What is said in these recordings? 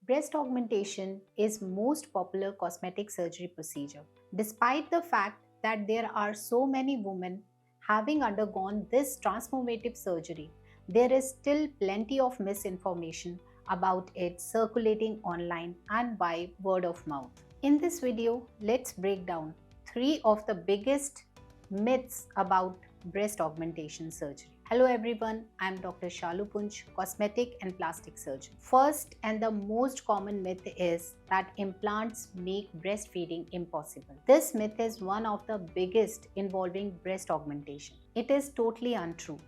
Breast augmentation is most popular cosmetic surgery procedure. Despite the fact that there are so many women having undergone this transformative surgery, there is still plenty of misinformation about it circulating online and by word of mouth. In this video, let's break down 3 of the biggest myths about breast augmentation surgery. Hello everyone, I am Dr. Shalu Punch, cosmetic and plastic surgeon. First and the most common myth is that implants make breastfeeding impossible. This myth is one of the biggest involving breast augmentation. It is totally untrue.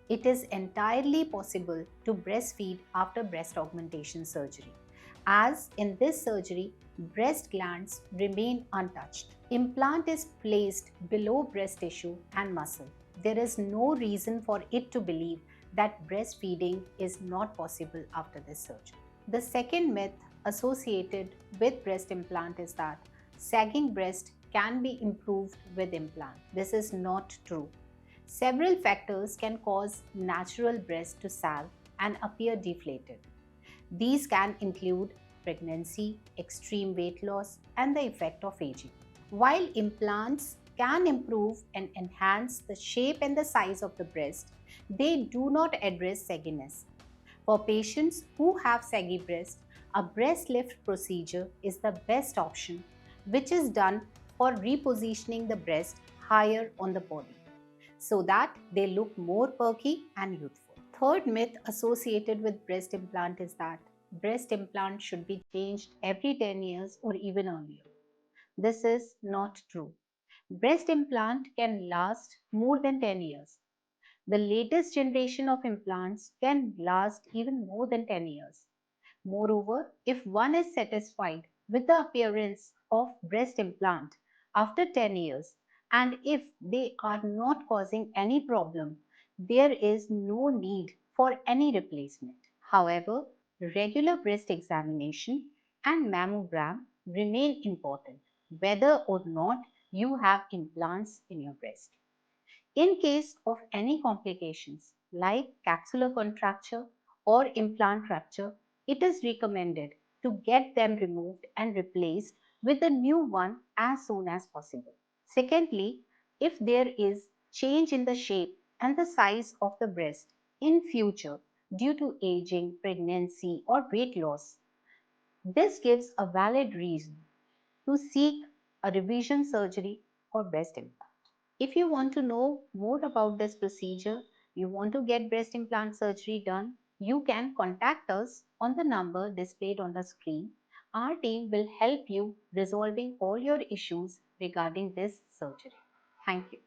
It is entirely possible to breastfeed after breast augmentation surgery, as in this surgery, breast glands remain untouched. Implant is placed below breast tissue and muscle. There is no reason for it to believe that breastfeeding is not possible after this surgery. The second myth associated with breast implant is that sagging breast can be improved with implant. This is not true. Several factors can cause natural breast to sag and appear deflated. These can include pregnancy, extreme weight loss, and the effect of aging. While implants can improve and enhance the shape and the size of the breast, they do not address sagginess. For patients who have saggy breast, a breast lift procedure is the best option, which is done for repositioning the breast higher on the body so that they look more perky and youthful. Third myth associated with breast implant is that breast implant should be changed every 10 years or even earlier. This is not true. Breast implant can last more than 10 years. The latest generation of implants can last even more than 10 years. Moreover, if one is satisfied with the appearance of breast implant after 10 years and if they are not causing any problem, there is no need for any replacement. However, regular breast examination and mammogram remain important whether or not you have implants in your breast. In case of any complications like capsular contracture or implant rupture, it is recommended to get them removed and replaced with a new one as soon as possible. Secondly, if there is change in the shape and the size of the breast in future due to aging, pregnancy or weight loss, this gives a valid reason to seek a revision surgery or breast implant. If you want to know more about this procedure, you want to get breast implant surgery done, you can contact us on the number displayed on the screen. Our team will help you resolving all your issues regarding this surgery. Thank you.